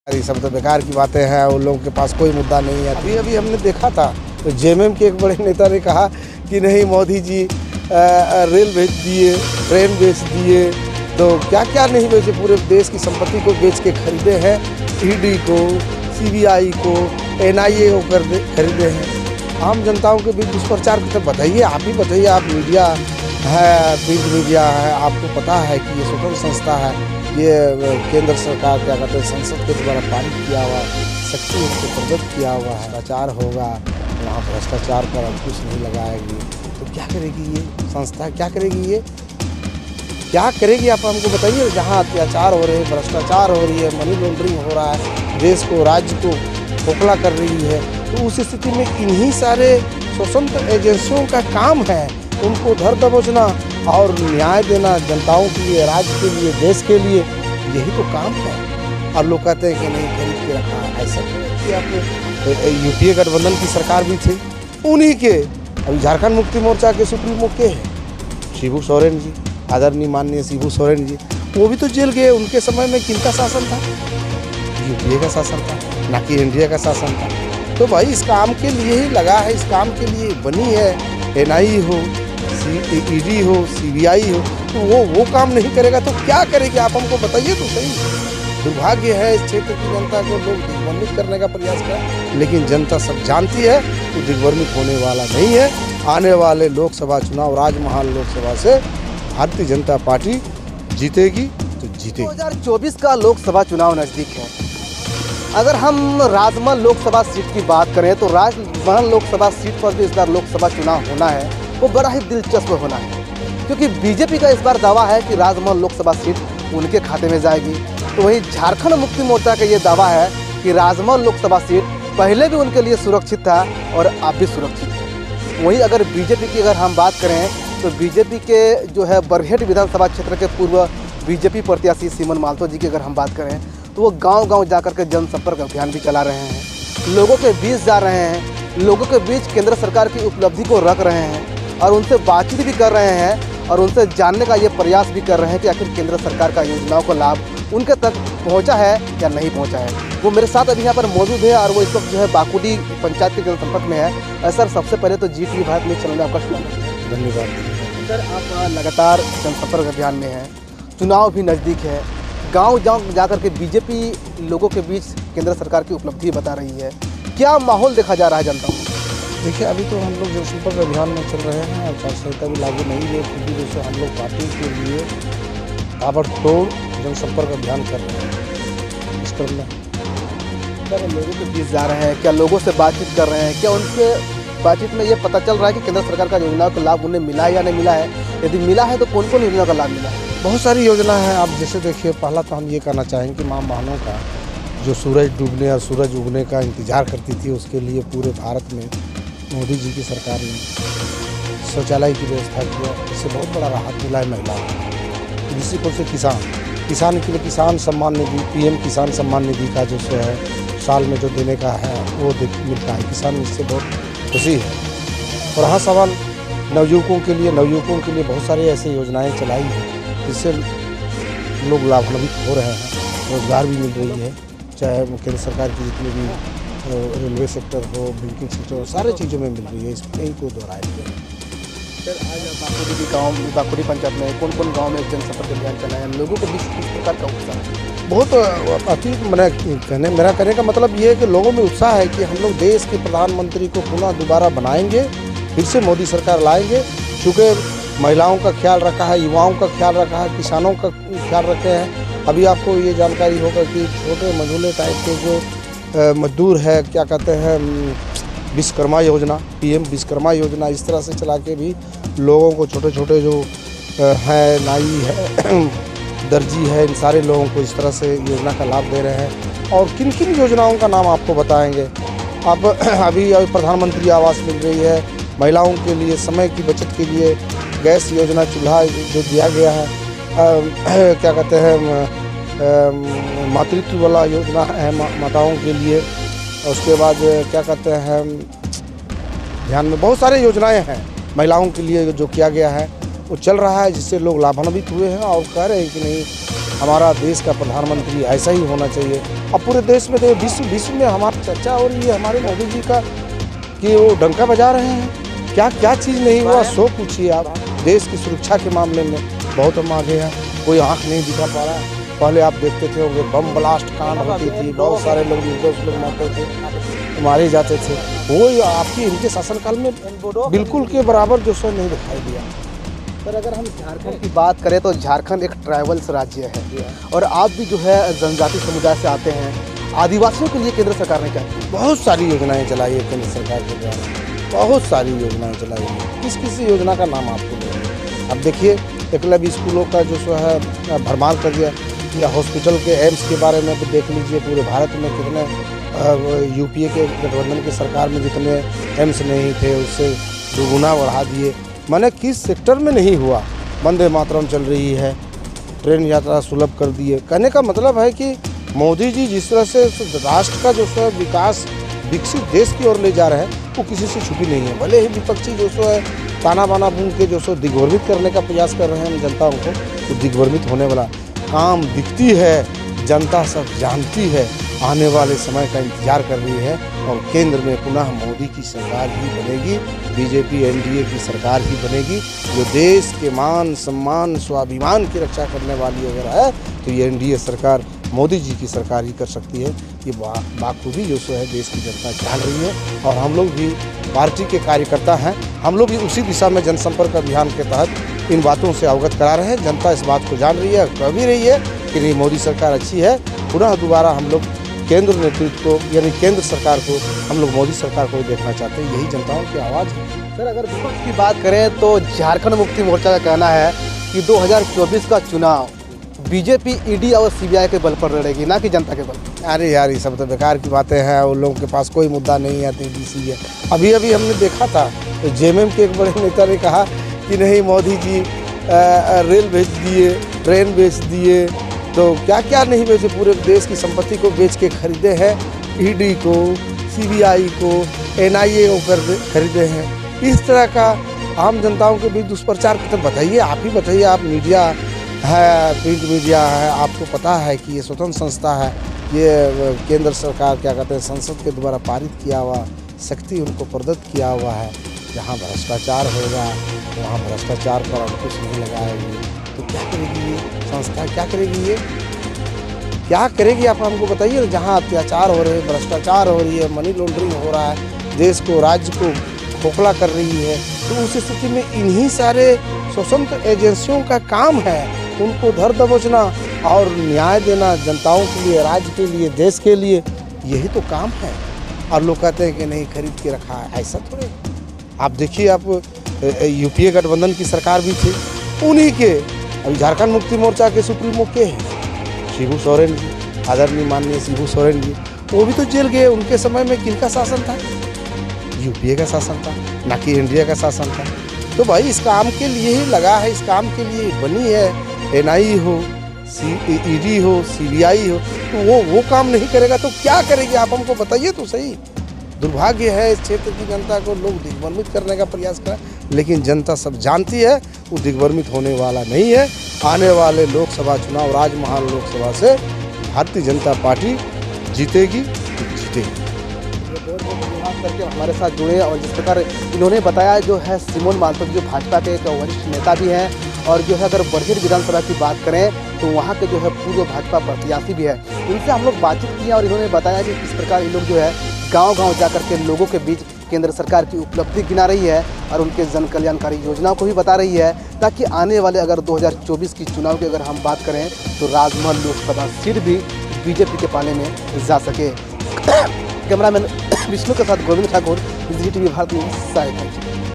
ये सब तो बेकार की बातें हैं, उन लोगों के पास कोई मुद्दा नहीं है। अभी अभी हमने देखा था तो जेएमएम के एक बड़े नेता ने कहा कि नहीं मोदी जी रेल बेच दिए, ट्रेन बेच दिए, तो क्या क्या नहीं बेचे, पूरे देश की संपत्ति को बेच के खरीदे हैं। ईडी को, सीबीआई को, एनआईए को खरीदे हैं। आम जनताओं के बीच दुष्प्रचार तो बताइए, आप ही बताइए। आप मीडिया है, प्रिंट मीडिया है, आपको पता है कि ये स्वतंत्र संस्था है, ये केंद्र सरकार क्या कहते हैं संसद के द्वारा पारित किया हुआ शक्ति उसको प्रदत्त किया हुआ है। भ्रष्टाचार होगा, वहाँ भ्रष्टाचार पर अंकुश नहीं लगाएगी तो क्या करेगी ये संस्था, क्या करेगी ये, क्या करेगी आप हमको बताइए। जहाँ अत्याचार हो रहे हैं, भ्रष्टाचार हो रही है, मनी लॉन्ड्रिंग हो रहा है, देश को, राज्य को खोखला कर रही है, तो उस स्थिति में इन्हीं सारे स्वतंत्र एजेंसियों का काम है उनको धर दबोचना और न्याय देना जनताओं के लिए, राज्य के लिए, देश के लिए, यही तो काम है। और लोग कहते हैं कि नहीं खरीद के रखा, ऐसा कि आप यूपीए गठबंधन की सरकार भी थी, उन्हीं के अभी झारखंड मुक्ति मोर्चा के सुप्रीमो के हैं शिबू सोरेन जी, आदरणीय माननीय शिबू सोरेन जी, वो भी तो जेल गए। उनके समय में किनका शासन था? यूपीए का शासन था, ना कि इंडिया का शासन था। तो भाई इस काम के लिए ही लगा है, इस काम के लिए बनी है। एनआई हो, ईडी हो, सीबीआई हो, तो वो काम नहीं करेगा तो क्या करेगी आप हमको बताइए तो सही। दुर्भाग्य है इस क्षेत्र की जनता को, लोग दिग्भ्रमित करने का प्रयास करें, लेकिन जनता सब जानती है कि दिग्भ्रमित होने वाला नहीं है। आने वाले लोकसभा चुनाव, राजमहल लोकसभा से भारतीय जनता पार्टी जीतेगी तो जीतेगी। 2024 का लोकसभा चुनाव नज़दीक है। अगर हम राजमहल लोकसभा सीट की बात करें तो राजमहल लोकसभा सीट पर जो इस बार लोकसभा चुनाव होना है वो बड़ा ही दिलचस्प होना है, क्योंकि बीजेपी का इस बार दावा है कि राजमहल लोकसभा सीट उनके खाते में जाएगी। तो वहीं झारखंड मुक्ति मोर्चा का ये दावा है कि राजमहल लोकसभा सीट पहले भी उनके लिए सुरक्षित था और अब भी सुरक्षित है। वहीं अगर बीजेपी की अगर हम बात करें तो बीजेपी के जो है बरहेट विधानसभा क्षेत्र के पूर्व बीजेपी प्रत्याशी सीमन मालतो जी की अगर हम बात करें तो वो गांव-गांव जाकर के जनसंपर्क अभियान भी चला रहे हैं, लोगों के बीच जा रहे हैं, लोगों के बीच केंद्र सरकार की उपलब्धि को रख रहे हैं और उनसे बातचीत भी कर रहे हैं और उनसे जानने का ये प्रयास भी कर रहे हैं कि आखिर केंद्र सरकार का योजनाओं का लाभ उनके तक पहुंचा है या नहीं पहुंचा है। वो मेरे साथ अभी यहाँ पर मौजूद है और वो इस वक्त जो है बाकुडी पंचायत के जनसंपर्क में है। सर, सबसे पहले तो GTV भारत न्यूज़ चैनल में आपका स्वागत है। धन्यवाद। सर, आप लगातार जनसंपर्क अभियान में हैं, चुनाव भी नज़दीक है, गाँव जाकर के बीजेपी लोगों के बीच केंद्र सरकार की उपलब्धि बता रही है, क्या माहौल देखा जा रहा है जनता में? देखिए, अभी तो हम लोग जनसंपर्क अभियान में चल रहे हैं, आचार संहिता भी लागू नहीं है, क्योंकि जैसे हम लोग पार्टी के लिए ताबड़तोड़ जनसंपर्क अभियान कर रहे हैं इस क्रम में। सर, लोगों के बीच जा रहे हैं, क्या लोगों से बातचीत कर रहे हैं, क्या उनके बातचीत में ये पता चल रहा है कि केंद्र सरकार का योजनाओं का लाभ उन्हें मिला है या नहीं मिला है? यदि मिला है तो कौन कौन योजना का लाभ मिला है? बहुत सारी योजना है। आप जैसे देखिए, पहला तो हम ये कहना चाहेंगे कि माँ बहनों का जो सूरज डूबने और सूरज उगने का इंतजार करती थी, उसके लिए पूरे भारत में मोदी जी की सरकार ने शौचालय की व्यवस्था किया, इससे बहुत बड़ा राहत मिला है महिलाओं को। दूसरी ओर से किसान के लिए किसान सम्मान निधि, PM किसान सम्मान निधि का जो है साल में जो देने का है वो मिलता है, किसान इससे बहुत खुशी है। और हाँ, सवाल नवयुवकों के लिए बहुत सारी ऐसी योजनाएं चलाई हैं जिससे लोग लाभान्वित हो रहे हैं, रोजगार भी मिल रही है, चाहे केंद्र सरकार की जितनी भी रेलवे सेक्टर हो, बैंकिंग सेक्टर हो, सारे चीज़ों में मिल रही है, इसमें ही कोई दोहराए नहीं। सर, आज बाकुड़ी पंचायत में कौन कौन गाँव में जनसंपर्क अभियान चलाया, लोगों के बीच किस प्रकार का उत्साह है? बहुत अति मेरा कहने का मतलब ये है कि लोगों में उत्साह है कि हम लोग देश के प्रधानमंत्री को पुनः दोबारा बनाएंगे, फिर से मोदी सरकार लाएंगे। चूँकि महिलाओं का ख्याल रखा है, युवाओं का ख्याल रखा है, किसानों का ख्याल रखे हैं। अभी आपको ये जानकारी होगा कि छोटे मझोले टाइप के जो मजदूर है, क्या कहते हैं, विश्वकर्मा योजना, PM विश्वकर्मा योजना, इस तरह से चला के भी लोगों को, छोटे छोटे जो है, नाई है, दर्जी है, इन सारे लोगों को इस तरह से योजना का लाभ दे रहे हैं। और किन किन योजनाओं का नाम आपको बताएंगे। अब अभी प्रधानमंत्री आवास मिल रही है, महिलाओं के लिए समय की बचत के लिए गैस योजना, चूल्हा जो दिया गया है, क्या कहते हैं, मातृत्व वाला योजना है माताओं के लिए। उसके बाद क्या कहते हैं, ध्यान में बहुत सारे योजनाएं हैं महिलाओं के लिए जो किया गया है। वो चल रहा है, जिससे लोग लाभान्वित हुए हैं और कह रहे हैं कि नहीं, हमारा देश का प्रधानमंत्री ऐसा ही होना चाहिए। अब पूरे देश में विश्व में हमारी चर्चा हो रही है हमारे मोदी जी का, कि वो डंका बजा रहे हैं। क्या क्या चीज़ नहीं हुआ, सो पूछिए आप। देश की सुरक्षा के मामले में बहुत हम आगे हैं, कोई आँख नहीं दिखा पा रहा है। पहले आप देखते थे होंगे बम ब्लास्ट कांड होती थी, बहुत सारे लोग निर्दोष लोग मरते थे, मारे जाते थे। वो आपकी इनके शासनकाल में बिल्कुल के बराबर जो सो नहीं दिखाई दिया। सर, अगर हम झारखंड की बात करें तो झारखंड एक ट्राइबल्स राज्य है और आप भी जो है जनजाति समुदाय से आते हैं। आदिवासियों के लिए केंद्र सरकार ने क्या किया? बहुत सारी योजनाएं चलाई है केंद्र सरकार के द्वारा, बहुत सारी योजनाएं चलाई है। किस योजना का नाम आपको लेंगे? अब देखिए, एकलव्य स्कूलों का जो सो है भरमार कर दिया, या हॉस्पिटल के एम्स के बारे में तो देख लीजिए, पूरे भारत में कितने यूपीए के गठबंधन की सरकार में जितने एम्स नहीं थे उससे दुगुना बढ़ा दिए। माने किस सेक्टर में नहीं हुआ। वंदे मातरम चल रही है, ट्रेन यात्रा सुलभ कर दिए। कहने का मतलब है कि मोदी जी जिस तरह से राष्ट्र का जो सो विकास विकसित देश की ओर ले जा रहे हैं, वो किसी से छुपी नहीं है। भले ही विपक्षी जो सो है ताना बाना बुन के जो सो दिग्भ्रमित करने का प्रयास कर रहे हैं जनताओं को, तो दिग्भ्रमित होने वाला काम दिखती है, जनता सब जानती है। आने वाले समय का इंतजार कर रही है और केंद्र में पुनः मोदी की सरकार ही बनेगी, बीजेपी एनडीए की सरकार ही बनेगी, जो देश के मान सम्मान स्वाभिमान की रक्षा करने वाली अगर है तो ये एनडीए सरकार मोदी जी की सरकार ही कर सकती है। ये बाखूबी जो सो है देश की जनता जान रही है और हम लोग भी पार्टी के कार्यकर्ता हैं, हम लोग भी उसी दिशा में जनसंपर्क अभियान के तहत इन बातों से अवगत करा रहे हैं। जनता इस बात को जान रही है, कह भी रही है कि नहीं, मोदी सरकार अच्छी है। पुनः दोबारा हम लोग केंद्र नेतृत्व को, यानी केंद्र सरकार को, हम लोग मोदी सरकार को देखना चाहते हैं। यही जनताओं की आवाज़ है। सर, अगर विपक्ष की बात करें तो झारखंड मुक्ति मोर्चा का कहना है कि 2024 का चुनाव बीजेपी ईडी और सीबीआई के बल पर लड़ेगी, ना कि जनता के बल। अरे यार, ये सब तो बेकार की बातें हैं। उन लोगों के पास कोई मुद्दा नहीं है, टीडीसी है। अभी हमने देखा था, तो जेएमएम के एक बड़े नेता ने कहा कि नहीं, मोदी जी रेल भेज दिए, ट्रेन बेच दिए, तो क्या क्या नहीं बेचे, पूरे देश की संपत्ति को बेच के खरीदे हैं। ईडी को, सीबीआई को, एनआईए को खरीदे हैं। इस तरह का आम जनताओं के बीच दुष्प्रचार तो बताइए, आप ही बताइए। आप मीडिया है, प्रिंट मीडिया है, आपको पता है कि ये स्वतंत्र संस्था है। ये केंद्र सरकार क्या कहते हैं, संसद के द्वारा पारित किया हुआ शक्ति उनको प्रदत्त किया हुआ है। जहाँ भ्रष्टाचार होगा वहाँ भ्रष्टाचार पर अंकुश नहीं लगाएगी, तो क्या करेगी ये संस्था? क्या करेगी ये? क्या करेगी आप हमको बताइए। जहाँ अत्याचार हो रहे हैं, भ्रष्टाचार हो रही है, मनी लॉन्ड्रिंग हो रहा है, देश को, राज्य को खोखला कर रही है, तो उस स्थिति में इन्हीं सारे स्वतंत्र एजेंसियों का काम है उनको धर दबोचना और न्याय देना जनताओं के लिए, राज्य के लिए, देश के लिए। यही तो काम है। और लोग कहते हैं कि नहीं, खरीद के रखा है, ऐसा थोड़े। आप देखिए, आप यूपीए गठबंधन की सरकार भी थी, उन्हीं के अभी झारखंड मुक्ति मोर्चा के सुप्रीमो के हैं शिबू सोरेन जी, आदरणीय माननीय शिबू सोरेन जी। वो भी तो जेल गए। उनके समय में किनका शासन था? यूपीए का शासन था, ना कि इंडिया का शासन था। तो भाई इस काम के लिए ही लगा है, इस काम के लिए बनी है। एनआई हो, ईडी हो, सीबीआई हो, तो वो काम नहीं करेगा तो क्या करेगी? आप हमको बताइए तो सही। दुर्भाग्य है, इस क्षेत्र की जनता को लोग दिग्भ्रमित करने का प्रयास करें, लेकिन जनता सब जानती है वो दिग्भ्रमित होने वाला नहीं है। आने वाले लोकसभा चुनाव, राजमहल लोकसभा से भारतीय जनता पार्टी जीतेगी, जीतेगी। करके हमारे साथ जुड़े और जिस प्रकार इन्होंने बताया, जो है सिमोन मालतो जो भाजपा के एक वरिष्ठ नेता भी हैं और जो है अगर बरगीर विधानसभा की बात करें तो वहाँ के जो है पूर्व भाजपा प्रत्याशी भी है। इनसे हम लोग बातचीत किए और इन्होंने बताया कि किस प्रकार इन लोग जो है गांव-गांव जाकर के लोगों के बीच केंद्र सरकार की उपलब्धि गिना रही है और उनके जन कल्याणकारी योजनाओं को भी बता रही है, ताकि आने वाले अगर 2024 की चुनाव की अगर हम बात करें तो राजमहल लोकसभा सीट भी बीजेपी के पाले में जा सके। कैमरामैन विष्णु के साथ गोविंद ठाकुर, जी टीवी भारत न्यूज़, साहिबगंज।